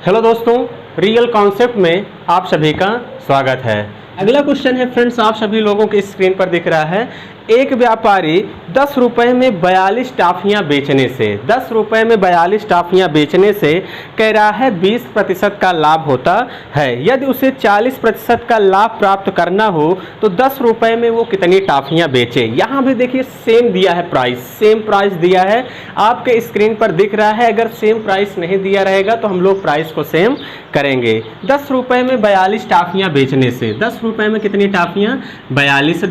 Hello दोस्तों, real concept में आप सभी का स्वागत है। अगला क्वेश्चन है फ्रेंड्स, आप सभी लोगों के स्क्रीन पर दिख रहा है। एक व्यापारी 10 रुपए में 42 टाफियाँ बेचने से 10 रुपए में 42 टाफियाँ बेचने से कह रहा है 20% का लाभ होता है। यदि उसे 40% का लाभ प्राप्त करना हो तो 10 रुपए में वो कितनी टाफियाँ बेचे। यहाँ भी देखिए सेम दिया है प्राइस, सेम प्राइस दिया है, आपके स्क्रीन पर दिख रहा है। अगर सेम प्राइस नहीं दिया रहेगा तो हम लोग प्राइस को सेम करेंगे। 10 रुपए में 42 टाफियाँ बेचने से 10 रुपए में कितनी टाफियाँ, 42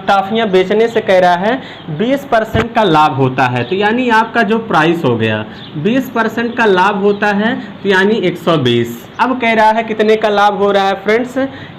टाफियाँ बेचने से कह रहा है 20% का लाभ होता है। तो यानी आपका जो प्राइस हो गया 20% का लाभ होता है, तो यानी 120। अब कह रहा है कितने का लाभ हो रहा है फ्रेंड्स,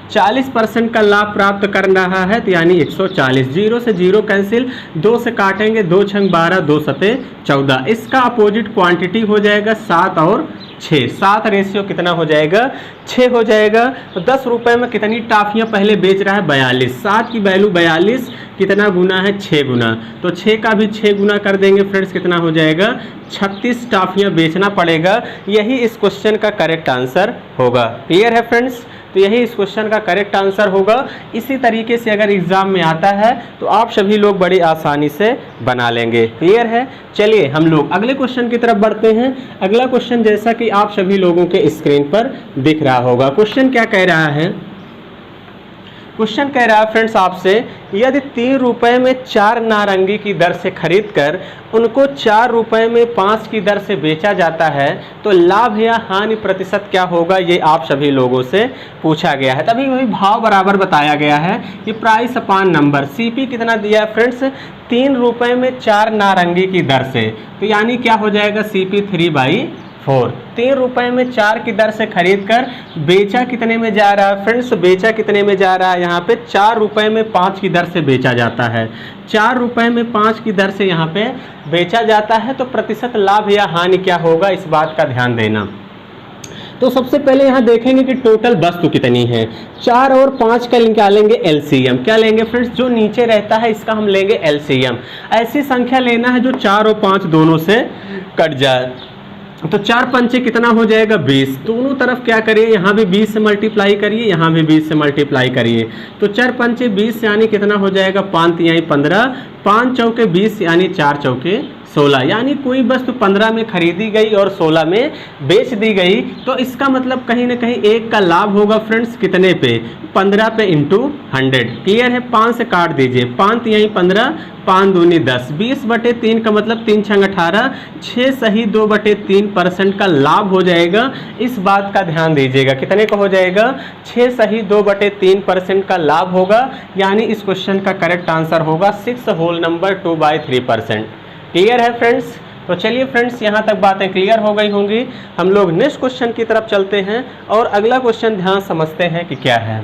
40% का लाभ प्राप्त कर रहा है, तो यानी 140। 0 से 0 कैंसिल, 2 से काटेंगे, 2 छंग 12, 2 सते 14। इसका अपोजिट क्वांटिटी हो जाएगा 7 और 6। 7 रेशियो कितना हो जाएगा, 6 हो जाएगा। तो 10 रुपए में कितनी टाफियाँ पहले बेच रहा है, 42। 7 की वैल्यू 42 कितना गुना है, 6 गुना। तो 6 का भी 6 गुना कर देंगे फ्रेंड्स, कितना हो जाएगा, 36 टाफियाँ बेचना पड़ेगा। यही इस क्वेश्चन का करेक्ट आंसर होगा। क्लियर है फ्रेंड्स, तो यही इस क्वेश्चन का करेक्ट आंसर होगा। इसी तरीके से अगर एग्जाम में आता है तो आप सभी लोग बड़ी आसानी से बना लेंगे। क्लियर है, चलिए हम लोग अगले क्वेश्चन की तरफ बढ़ते हैं। अगला क्वेश्चन जैसा कि आप सभी लोगों के स्क्रीन पर दिख रहा होगा, क्वेश्चन क्या कह रहा है। क्वेश्चन कह रहा है फ्रेंड्स आपसे, यदि 3 रुपए में 4 नारंगी की दर से खरीद कर उनको 4 रुपए में 5 की दर से बेचा जाता है तो लाभ या हानि प्रतिशत क्या होगा, ये आप सभी लोगों से पूछा गया है। तभी वही भाव बराबर बताया गया है कि प्राइस अपान नंबर। सीपी कितना दिया है फ्रेंड्स, 3 रुपए में 4 नारंगी की दर से, तो यानी क्या हो जाएगा, सीपी 3/4। 3 रुपए में 4 की दर से खरीद कर बेचा कितने में जा रहा है फ्रेंड्स, बेचा कितने में जा रहा है, यहाँ पे 4 रुपए में 5 की दर से बेचा जाता है। 4 रुपए में 5 की दर से यहाँ पे बेचा जाता है, तो प्रतिशत लाभ या हानि क्या होगा, इस बात का ध्यान देना। तो सबसे पहले यहाँ देखेंगे कि टोटल वस्तु कितनी है। 4 और 5 का निकालेंगे एलसीएम। क्या लेंगे फ्रेंड्स, जो नीचे रहता है इसका हम लेंगे एलसीएम। ऐसी संख्या लेना है जो 4 और 5 दोनों से कट जाए। तो 4 पंचे कितना हो जाएगा, 20। दोनों तरफ क्या करिए, यहाँ भी 20 से मल्टीप्लाई करिए, यहाँ भी 20 से मल्टीप्लाई करिए। तो 4 पंचे 20 यानी कितना हो जाएगा, 5 तिहाई 15, 5 चौके 20 यानी 4 चौके 16। यानी कोई वस्तु 15 में खरीदी गई और 16 में बेच दी गई, तो इसका मतलब कहीं ना कहीं एक का लाभ होगा फ्रेंड्स, कितने पे, 15 पे इंटू 100। क्लियर है, 5 से काट दीजिए, 5 तिहाई 15, 5 दूनी 10, 20/3 का मतलब 3 छंग 18, 6 सही 2/3% का लाभ हो जाएगा। इस बात का ध्यान दीजिएगा, कितने का हो जाएगा, 6 सही 2/3% का लाभ होगा। यानी इस क्वेश्चन का करेक्ट आंसर होगा 6 होल नंबर 2/3%। क्लियर है फ्रेंड्स, तो चलिए फ्रेंड्स यहाँ तक बातें क्लियर हो गई होंगी। हम लोग नेक्स्ट क्वेश्चन की तरफ चलते हैं और अगला क्वेश्चन ध्यान समझते हैं कि क्या है।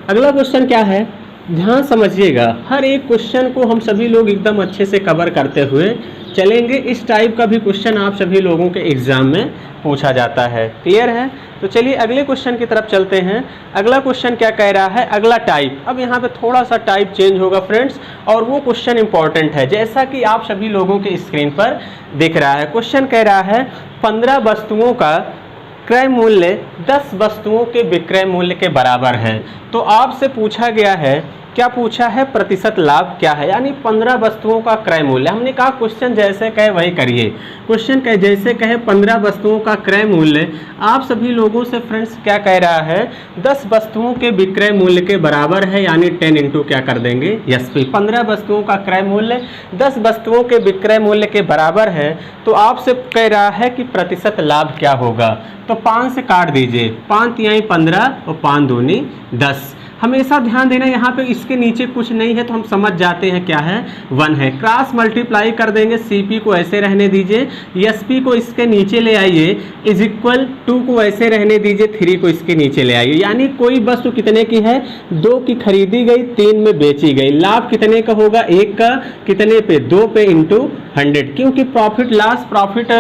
अगला क्वेश्चन क्या है, ध्यान समझिएगा। हर एक क्वेश्चन को हम सभी लोग एकदम अच्छे से कवर करते हुए चलेंगे। इस टाइप का भी क्वेश्चन आप सभी लोगों के एग्जाम में पूछा जाता है। क्लियर है, तो चलिए अगले क्वेश्चन की तरफ चलते हैं। अगला क्वेश्चन क्या कह रहा है, अगला टाइप। अब यहाँ पे थोड़ा सा टाइप चेंज होगा फ्रेंड्स, और वो क्वेश्चन इंपॉर्टेंट है, जैसा कि आप सभी लोगों के स्क्रीन पर दिख रहा है। क्वेश्चन कह रहा है 15 वस्तुओं का क्रय मूल्य 10 वस्तुओं के विक्रय मूल्य के बराबर है। तो आपसे पूछा गया है, क्या पूछा है, प्रतिशत लाभ क्या है, यानी 15 वस्तुओं का क्रय मूल्य। हमने कहा क्वेश्चन जैसे कहे वही करिए। क्वेश्चन कहे जैसे कहे 15 वस्तुओं का क्रय मूल्य, आप सभी लोगों से फ्रेंड्स क्या कह रहा है, 10 वस्तुओं के विक्रय मूल्य के बराबर है, यानी 10 इंटू क्या कर देंगे, एसपी। 15 वस्तुओं का क्रय मूल्य 10 वस्तुओं के विक्रय मूल्य के बराबर है, तो आपसे कह रहा है कि प्रतिशत लाभ क्या होगा। तो 5 से काट दीजिए, 5 तिहाई 15 और 5 दूनी 10। हमेशा ध्यान देना, यहाँ पे इसके नीचे कुछ नहीं है तो हम समझ जाते हैं क्या है, 1 है। क्रॉस मल्टीप्लाई कर देंगे, सीपी को ऐसे रहने दीजिए, एसपी को इसके नीचे ले आइए, इज इक्वल 2 को ऐसे रहने दीजिए, 3 को इसके नीचे ले आइए। यानी कोई वस्तु कितने की है, 2 की खरीदी गई, 3 में बेची गई। लाभ कितने का होगा, 1 का, कितने पे, 2 पे इंटू 100। क्योंकि प्रॉफिट लॉस, प्रॉफिट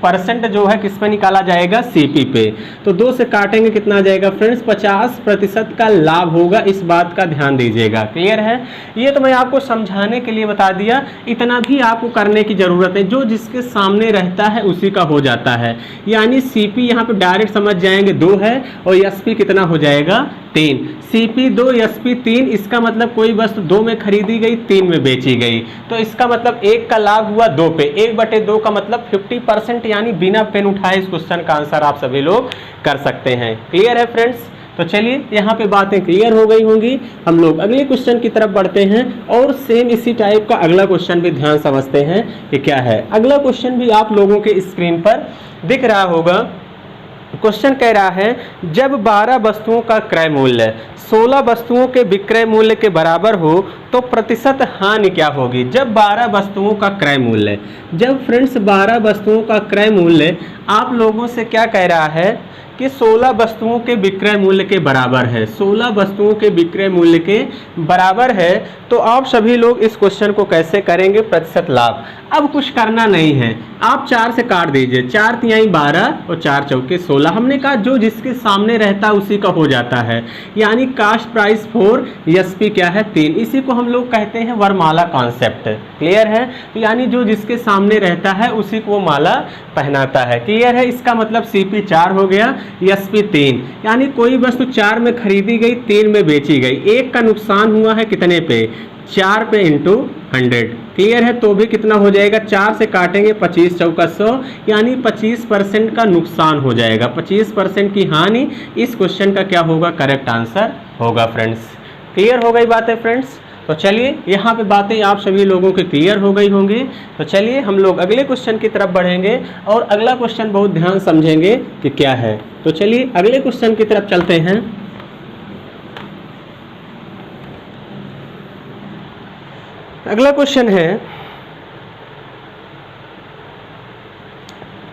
परसेंट जो है किस पे निकाला जाएगा, सीपी पे। तो 2 से काटेंगे कितना आ जाएगा फ्रेंड्स, 50% का लाभ होगा, इस बात का ध्यान दीजिएगा। क्लियर है, ये तो मैं आपको समझाने के लिए बता दिया, इतना भी आपको करने की जरूरत है, जो जिसके सामने रहता है उसी का हो जाता है। यानी सीपी यहाँ पे डायरेक्ट समझ जाएंगे 2 है और एसपी कितना हो जाएगा, 3। सीपी 2 एसपी 3, इसका मतलब कोई वस्तु 2 में खरीदी गई 3 में बेची गई, तो इसका मतलब 1 का लाभ हुआ 2 पे, 1/2 का मतलब 50%, यानी बिना पेन उठाए इस क्वेश्चन का आंसर आप सभी लोग कर सकते हैं। क्लियर है फ्रेंड्स, तो चलिए यहाँ पे बातें क्लियर हो गई होंगी, हम लोग अगले क्वेश्चन की तरफ बढ़ते हैं और सेम इसी टाइप का अगला क्वेश्चन भी ध्यान समझते हैं कि क्या है। अगला क्वेश्चन भी आप लोगों के स्क्रीन पर दिख रहा होगा। क्वेश्चन कह रहा है जब 12 वस्तुओं का क्रय मूल्य 16 वस्तुओं के विक्रय मूल्य के बराबर हो तो प्रतिशत हानि क्या होगी। जब 12 वस्तुओं का क्रय मूल्य, जब फ्रेंड्स 12 वस्तुओं का क्रय मूल्य आप लोगों से क्या कह रहा है कि 16 वस्तुओं के विक्रय मूल्य के बराबर है, 16 वस्तुओं के विक्रय मूल्य के बराबर है, तो आप सभी लोग इस क्वेश्चन को कैसे करेंगे, प्रतिशत लाभ। अब कुछ करना नहीं है, आप 4 से काट दीजिए, 4 तिहाई 12 और 4 चौके 16। हमने कहा जो जिसके सामने रहता है उसी का हो जाता है, यानी कास्ट प्राइस 4 एसपी क्या है 3, इसी को हम लोग कहते हैं वरमाला कॉन्सेप्ट। क्लियर है, यानी जो जिसके सामने रहता है उसी को वो माला पहनाता है। क्लियर है, इसका मतलब सीपी 4 हो गया, एसपी 3, यानी कोई वस्तु 4 में खरीदी गई 3 में बेची गई, 1 का नुकसान हुआ है कितने पे, 4 पे इंटू 100। क्लियर है, तो भी कितना हो जाएगा, 4 से काटेंगे 25 चौका 100, यानी 25% का नुकसान हो जाएगा, 25% की हानि इस क्वेश्चन का क्या होगा, करेक्ट आंसर होगा फ्रेंड्स। क्लियर हो गई बात है फ्रेंड्स, तो चलिए यहाँ पे बातें आप सभी लोगों के क्लियर हो गई होंगी। तो चलिए हम लोग अगले क्वेश्चन की तरफ बढ़ेंगे और अगला क्वेश्चन बहुत ध्यान समझेंगे कि क्या है। तो चलिए अगले क्वेश्चन की तरफ चलते हैं। अगला क्वेश्चन है,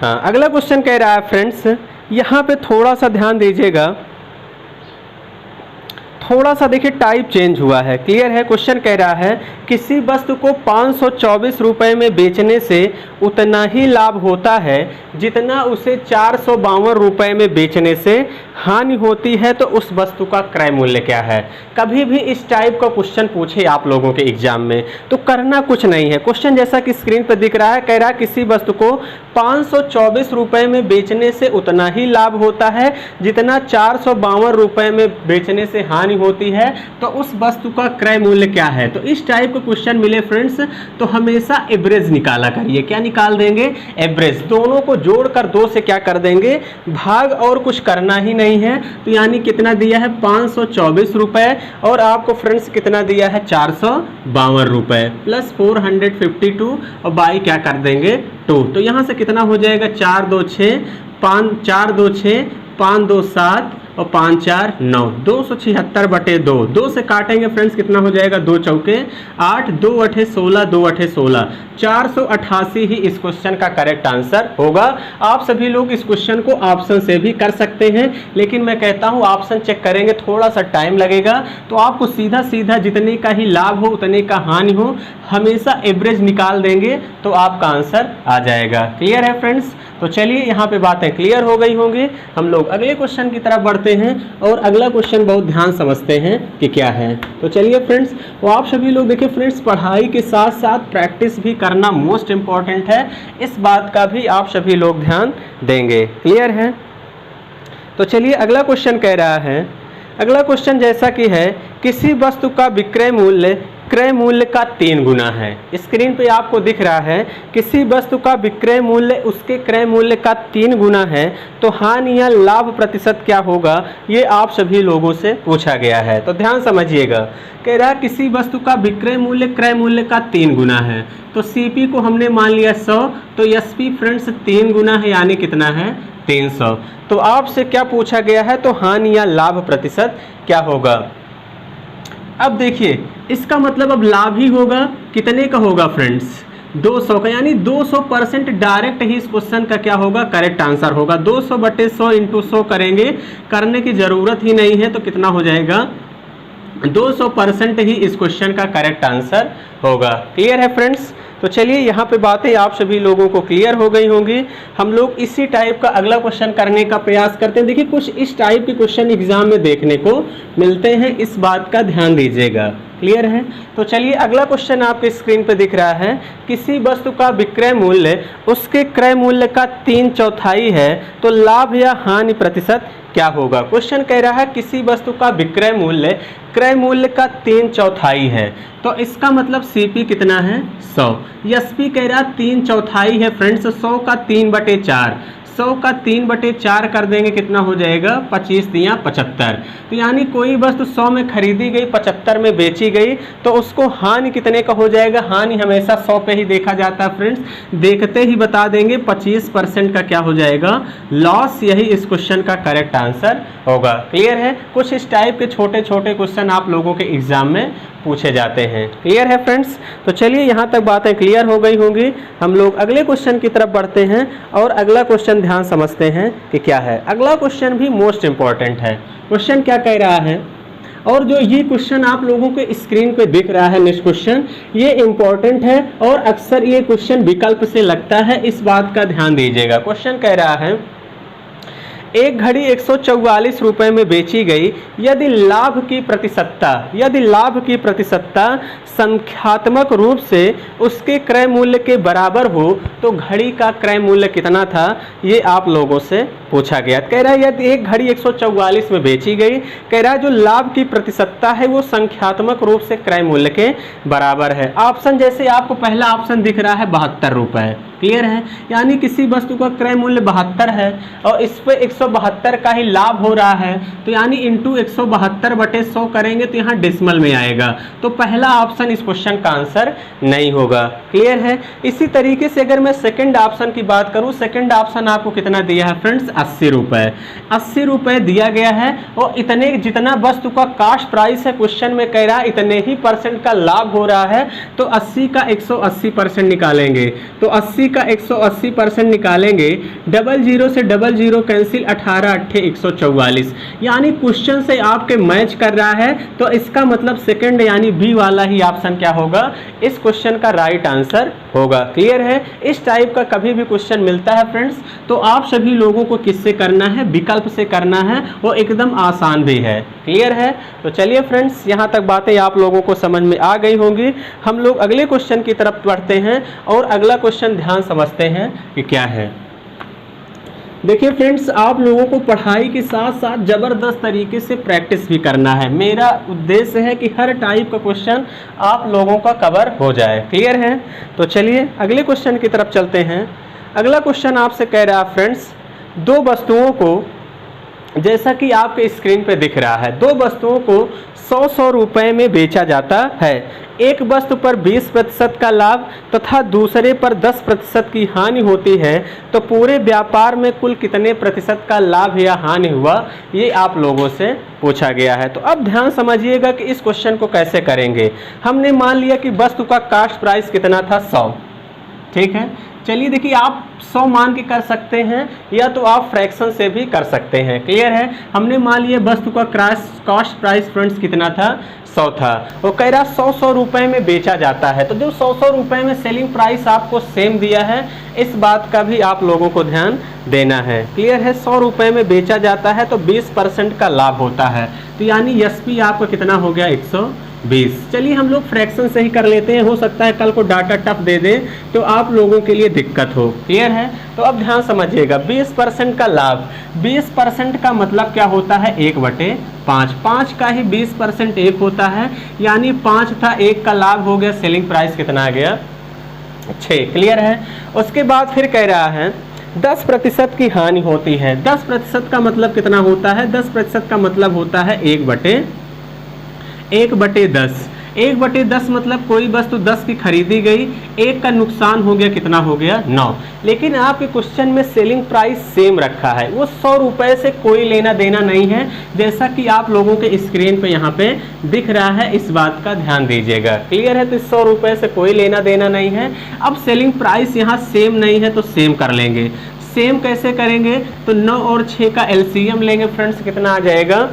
हाँ अगला क्वेश्चन कह रहा है फ्रेंड्स, यहाँ पे थोड़ा सा ध्यान दीजिएगा, थोड़ा सा देखिए टाइप चेंज हुआ है। क्लियर है, क्वेश्चन कह रहा है किसी वस्तु को 524 रुपये में बेचने से उतना ही लाभ होता है जितना उसे 452 रुपये में बेचने से हानि होती है, तो उस वस्तु का क्रय मूल्य क्या है। कभी भी इस टाइप का क्वेश्चन पूछे आप लोगों के एग्जाम में तो करना कुछ नहीं है। क्वेश्चन जैसा कि स्क्रीन पर दिख रहा है, कह रहा है किसी वस्तु को 524 रुपये में बेचने से उतना ही लाभ होता है जितना 452 रुपये में बेचने से हानि होती है, तो उस वस्तु का क्रय मूल्य क्या है। तो इस टाइप का क्वेश्चन मिले फ्रेंड्स तो हमेशा एवरेज निकाला करिए। क्या निकाल देंगे, एवरेज। दोनों को जोड़कर 2 से क्या कर देंगे, भाग, और कुछ करना ही नहीं है। तो यानी कितना दिया है 524 रुपये और आपको फ्रेंड्स कितना दिया है 452 रुपये प्लस 452 और बाई क्या कर देंगे 2। तो यहाँ से कितना हो जाएगा 4 2 6 5 4 2 6 5 2 7 और 5 4 9, 276/2। 2 से काटेंगे फ्रेंड्स कितना हो जाएगा, 2 चौके 8, 2 अठे 16, 2 अठे 16, 488 ही इस क्वेश्चन का करेक्ट आंसर होगा। आप सभी लोग इस क्वेश्चन को ऑप्शन से भी कर सकते हैं, लेकिन मैं कहता हूं ऑप्शन चेक करेंगे थोड़ा सा टाइम लगेगा, तो आपको सीधा सीधा जितने का ही लाभ हो उतने का हानि हो, हमेशा एवरेज निकाल देंगे तो आपका आंसर आ जाएगा। क्लियर है फ्रेंड्स, तो चलिए यहाँ पे बातें क्लियर हो गई होंगी। हम लोग अगले क्वेश्चन की तरफ बढ़ते हैं और अगला क्वेश्चन बहुत ध्यान समझते हैं कि क्या है। तो चलिए फ्रेंड्स, वो आप सभी लोग देखिए फ्रेंड्स, पढ़ाई के साथ साथ प्रैक्टिस भी करना मोस्ट इम्पॉर्टेंट है, इस बात का भी आप सभी लोग ध्यान देंगे। क्लियर है, तो चलिए अगला क्वेश्चन कह रहा है, अगला क्वेश्चन जैसा कि है किसी वस्तु का विक्रय मूल्य क्रय मूल्य का 3 गुना है। स्क्रीन पे आपको दिख रहा है किसी वस्तु का विक्रय मूल्य उसके क्रय मूल्य का 3 गुना है, तो हानि या लाभ प्रतिशत क्या होगा, ये आप सभी लोगों से पूछा गया है। तो ध्यान समझिएगा, कह रहा है किसी वस्तु का विक्रय मूल्य क्रय मूल्य का 3 गुना है, तो सीपी को हमने मान लिया 100, तो एसपी फ्रेंड्स 3 गुना है यानी कितना है 300। तो आपसे क्या पूछा गया है, तो हानि या लाभ प्रतिशत क्या होगा। अब देखिए इसका मतलब अब लाभ ही होगा, कितने का होगा फ्रेंड्स 200 का, यानी 200% डायरेक्ट ही इस क्वेश्चन का क्या होगा, करेक्ट आंसर होगा। 200/100 × 100 करेंगे, करने की जरूरत ही नहीं है, तो कितना हो जाएगा 200% ही इस क्वेश्चन का करेक्ट आंसर होगा। क्लियर है फ्रेंड्स, तो चलिए यहाँ पे बातें आप सभी लोगों को क्लियर हो गई होंगी। हम लोग इसी टाइप का अगला क्वेश्चन करने का प्रयास करते हैं। देखिए कुछ इस टाइप के क्वेश्चन एग्जाम में देखने को मिलते हैं, इस बात का ध्यान दीजिएगा। क्लियर है? तो चलिए अगला क्वेश्चन आपके स्क्रीन पे दिख रहा है, किसी वस्तु का विक्रय मूल्य उसके क्रय मूल्य का 3/4 है तो लाभ या हानि प्रतिशत क्या होगा। क्वेश्चन कह रहा है किसी वस्तु का विक्रय मूल्य क्रय मूल्य का 3/4 है, तो इसका मतलब सीपी कितना है 100। एसपी कह रहा 3/4 है फ्रेंड्स, 100 का 3/4, 100 का 3/4 कर देंगे कितना हो जाएगा 25 या 75। तो यानी कोई वस्तु 100 में खरीदी गई 75 में बेची गई तो उसको हानि कितने का हो जाएगा। हानि हमेशा 100 पे ही देखा जाता है फ्रेंड्स, देखते ही बता देंगे 25% का क्या हो जाएगा लॉस। यही इस क्वेश्चन का करेक्ट आंसर होगा। क्लियर है? कुछ इस टाइप के छोटे छोटे क्वेश्चन आप लोगों के एग्जाम में पूछे जाते हैं। क्लियर है फ्रेंड्स? तो चलिए यहाँ तक बातें क्लियर हो गई होंगी। हम लोग अगले क्वेश्चन की तरफ बढ़ते हैं और अगला क्वेश्चन ध्यान समझते हैं कि क्या है। अगला क्वेश्चन भी मोस्ट इंपॉर्टेंट है। क्वेश्चन क्या कह रहा है, और जो ये क्वेश्चन आप लोगों के स्क्रीन पे दिख रहा है नेक्स्ट क्वेश्चन, ये इंपॉर्टेंट है और अक्सर ये क्वेश्चन विकल्प से लगता है, इस बात का ध्यान दीजिएगा। क्वेश्चन कह रहा है एक घड़ी 144 रुपए में बेची गई, यदि लाभ की प्रतिशतता संख्यात्मक रूप से उसके क्रय मूल्य के बराबर हो तो घड़ी का क्रय मूल्य कितना था, ये आप लोगों से पूछा गया। कह रहा है यदि एक घड़ी 144 में बेची गई, कह रहा है जो लाभ की प्रतिशतता है वो संख्यात्मक रूप से क्रय मूल्य के बराबर है। ऑप्शन जैसे आपको पहला ऑप्शन दिख रहा है 72 रुपए। क्लियर है? यानी किसी वस्तु का क्रय मूल्य 72 है और इस पे 172 का ही लाभ हो रहा है, तो यानी इंटू 172/100 करेंगे तो यहाँ डेसिमल में आएगा, तो पहला ऑप्शन इस क्वेश्चन का आंसर नहीं होगा। क्लियर है? इसी तरीके से अगर मैं सेकंड ऑप्शन की बात करूं, सेकंड ऑप्शन आपको कितना दिया है फ्रेंड्स 80 रुपए। 80 रुपए दिया गया है और इतने जितना वस्तु का कास्ट प्राइस है क्वेश्चन में कह रहा है इतने ही परसेंट का लाभ हो रहा है, तो 80 का 180% निकालेंगे, तो 80 का 180% निकालेंगे, 00 से 00 कैंसिल, 18 8 144, यानी क्वेश्चन से आपके मैच कर रहा है, तो इसका मतलब सेकंड यानी बी वाला ही ऑप्शन क्या होगा, इस क्वेश्चन का राइट आंसर होगा। क्लियर है? इस टाइप का कभी भी क्वेश्चन मिलता है फ्रेंड्स तो आप सभी लोगों को किससे करना है, विकल्प से करना है, वो एकदम आसान भी है। क्लियर है? तो चलिए फ्रेंड्स यहाँ तक बातें आप लोगों को समझ में आ गई होंगी। हम लोग अगले क्वेश्चन की तरफ बढ़ते हैं और अगला क्वेश्चन ध्यान समझते हैं कि क्या है। देखिए फ्रेंड्स, आप लोगों को पढ़ाई के साथ साथ ज़बरदस्त तरीके से प्रैक्टिस भी करना है। मेरा उद्देश्य है कि हर टाइप का क्वेश्चन आप लोगों का कवर हो जाए। क्लियर है? तो चलिए अगले क्वेश्चन की तरफ चलते हैं। अगला क्वेश्चन आपसे कह रहा है फ्रेंड्स, दो वस्तुओं को, जैसा कि आपके स्क्रीन पे दिख रहा है, दो वस्तुओं को 100 रुपए में बेचा जाता है। एक वस्तु पर 20% का लाभ तथा दूसरे पर 10% की हानि होती है, तो पूरे व्यापार में कुल कितने प्रतिशत का लाभ या हानि हुआ, ये आप लोगों से पूछा गया है। तो अब ध्यान समझिएगा कि इस क्वेश्चन को कैसे करेंगे। हमने मान लिया कि वस्तु का कास्ट प्राइस कितना था 100, ठीक है। चलिए देखिए, आप 100 मान के कर सकते हैं या तो आप फ्रैक्शन से भी कर सकते हैं। क्लियर है? हमने मान लिया वस्तु का कास्ट प्राइस फ्रेंड्स कितना था 100 था, वो कह रहा 100 रुपए में बेचा जाता है, तो जो 100 रुपए में सेलिंग प्राइस आपको सेम दिया है, इस बात का भी आप लोगों को ध्यान देना है। क्लियर है? 100 रुपए में बेचा जाता है तो 20% का लाभ होता है, तो यानी एसपी आपका कितना हो गया 120। चलिए हम लोग फ्रैक्शन से ही कर लेते हैं, हो सकता है कल को डाटा टफ दे दे तो आप लोगों के लिए दिक्कत हो। क्लियर है? तो अब ध्यान समझिएगा, 20% का लाभ, 20% का मतलब क्या होता है 1/5, 5 का ही 20% 1 होता है, यानी 5 था, 1 का लाभ हो गया, सेलिंग प्राइस कितना आ गया 6। क्लियर है? उसके बाद फिर कह रहा है 10% की हानि होती है। 10% का मतलब कितना होता है, 10% का मतलब होता है 1/10। 1/10 मतलब कोई वस्तु 10 की खरीदी गई, 1 का नुकसान हो गया, कितना हो गया 9। लेकिन आपके क्वेश्चन में सेलिंग प्राइस सेम रखा है, वो 100 रुपए से कोई लेना देना नहीं है, जैसा कि आप लोगों के स्क्रीन पे यहाँ पे दिख रहा है, इस बात का ध्यान दीजिएगा। क्लियर है? तो 100 रुपए से कोई लेना देना नहीं है। अब सेलिंग प्राइस यहाँ सेम नहीं है तो सेम कर लेंगे। सेम कैसे करेंगे, तो 9 और 6 का एलसीएम लेंगे फ्रेंड्स, कितना आ जाएगा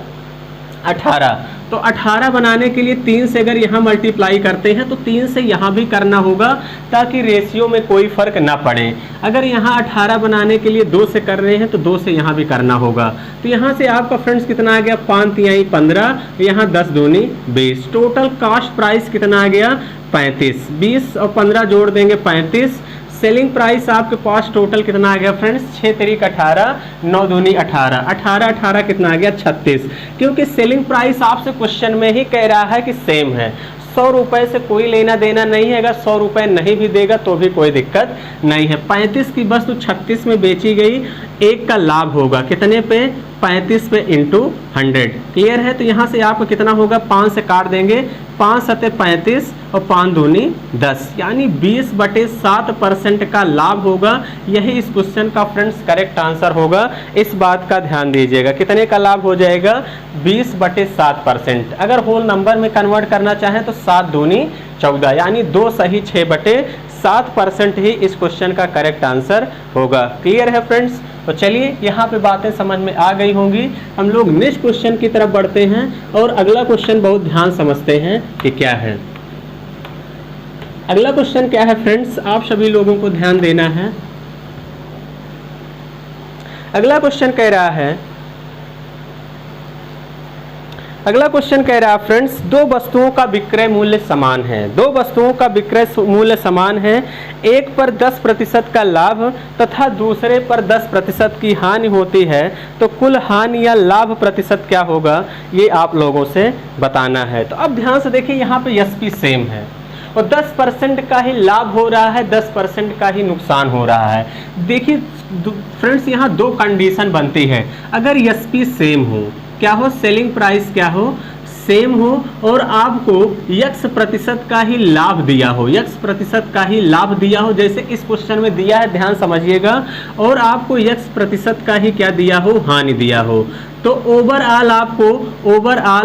18। तो 18 बनाने के लिए 3 से अगर यहाँ मल्टीप्लाई करते हैं तो 3 से यहाँ भी करना होगा ताकि रेशियो में कोई फर्क ना पड़े। अगर यहाँ 18 बनाने के लिए 2 से कर रहे हैं तो 2 से यहाँ भी करना होगा। तो यहाँ से आपका फ्रेंड्स कितना आ गया, 5 तिहाई 15, यहाँ 10 दूनी 20। टोटल कास्ट प्राइस कितना आ गया, 35। 20 और 15 जोड़ देंगे 35। सेलिंग प्राइस आपके पास टोटल कितना आ गया फ्रेंड्स, 6 तिरिक 18, 9 दूनी 18, 18 18 कितना आ गया 36। क्योंकि सेलिंग प्राइस आपसे क्वेश्चन में ही कह रहा है कि सेम है, 100 रुपये से कोई लेना देना नहीं है। अगर 100 रुपये नहीं भी देगा तो भी कोई दिक्कत नहीं है। 35 की वस्तु 36 में बेची गई, 1 का लाभ होगा कितने पे, 35 पे इंटू 100। क्लियर है। तो यहाँ से आपको कितना होगा, 5 से काट देंगे, 5 सते 35 और 5 दूनी 10, यानी 20/7% का लाभ होगा। यही इस क्वेश्चन का फ्रेंड्स करेक्ट आंसर होगा। इस बात का ध्यान दीजिएगा, कितने का लाभ हो जाएगा, 20/7%। अगर होल नंबर में कन्वर्ट करना चाहें तो 7 दूनी 14, यानी 2 सही 6/7% ही इस क्वेश्चन का करेक्ट आंसर होगा। क्लियर है फ्रेंड्स। तो चलिए यहाँ पे बातें समझ में आ गई होंगी। हम लोग नेक्स्ट क्वेश्चन की तरफ बढ़ते हैं और अगला क्वेश्चन बहुत ध्यान समझते हैं कि क्या है। अगला क्वेश्चन क्या है फ्रेंड्स, आप सभी लोगों को ध्यान देना है। अगला क्वेश्चन कह रहा है, अगला क्वेश्चन कह रहा है फ्रेंड्स, दो वस्तुओं का विक्रय मूल्य समान है। दो वस्तुओं का विक्रय मूल्य समान है, एक पर 10% का लाभ तथा दूसरे पर 10% की हानि होती है, तो कुल हानि या लाभ प्रतिशत क्या होगा, ये आप लोगों से बताना है। तो अब ध्यान से देखिए, यहाँ पे एसपी सेम है और 10% का ही लाभ हो रहा है, 10% का ही नुकसान हो रहा है। देखिए फ्रेंड्स, यहाँ दो कंडीशन बनती है। अगर एसपी सेम हो, क्या हो, सेलिंग प्राइस क्या हो, सेम हो, और आपको x% का ही लाभ दिया हो, x% का ही लाभ दिया हो, जैसे इस क्वेश्चन में दिया है, ध्यान समझिएगा, और आपको x% का ही क्या दिया हो, हानि दिया हो, तो ओवरऑल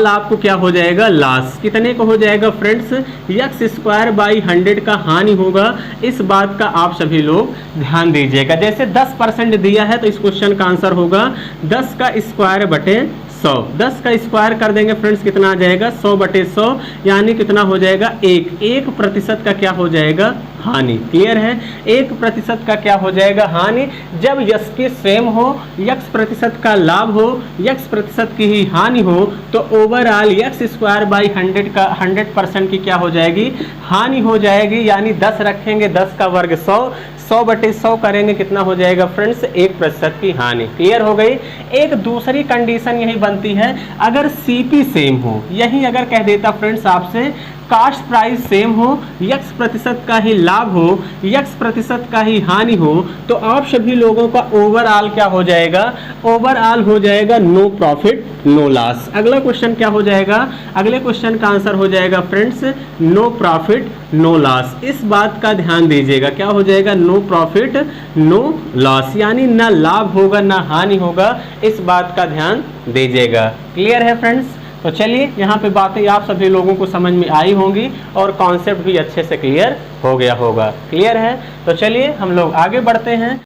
आपको क्या हो जाएगा, लॉस। कितने का हो जाएगा फ्रेंड्स, x²/100 का हानि होगा। इस बात का आप सभी लोग ध्यान दीजिएगा। जैसे 10% दिया है तो इस क्वेश्चन का आंसर होगा 10 का स्क्वायर बटे 100। 10 का स्क्वायर कर देंगे फ्रेंड्स, कितना आ जाएगा, 100/100, यानी कितना हो जाएगा, 1% का क्या हो जाएगा, हानि। क्लियर है। 1% का क्या हो जाएगा, हानि। जब एसपी सेम हो, x% का लाभ हो, x% की ही हानि हो, तो ओवरऑल x²/100 का 100% की क्या हो जाएगी, हानि हो जाएगी। यानी 10 रखेंगे, 10 का वर्ग 100, 100/100 करेंगे, कितना हो जाएगा फ्रेंड्स, 1% की हानि। क्लियर हो गई। एक दूसरी कंडीशन यही बनती है, अगर सीपी सेम हो, यही अगर कह देता फ्रेंड्स आपसे कास्ट प्राइस सेम हो, x% का ही लाभ हो, x% का ही हानि हो, तो आप सभी लोगों का ओवरऑल क्या हो जाएगा, ओवरऑल हो जाएगा नो प्रॉफिट नो लॉस। अगला क्वेश्चन क्या हो जाएगा, अगले क्वेश्चन का आंसर हो जाएगा friends no profit no loss. इस बात का ध्यान दीजिएगा, क्या हो जाएगा, नो प्रॉफिट नो लॉस, यानी ना लाभ होगा ना हानि होगा। इस बात का ध्यान दीजिएगा। क्लियर है फ्रेंड्स। तो चलिए, यहाँ पे बातें आप सभी लोगों को समझ में आई होंगी और कॉन्सेप्ट भी अच्छे से क्लियर हो गया होगा। क्लियर है। तो चलिए हम लोग आगे बढ़ते हैं।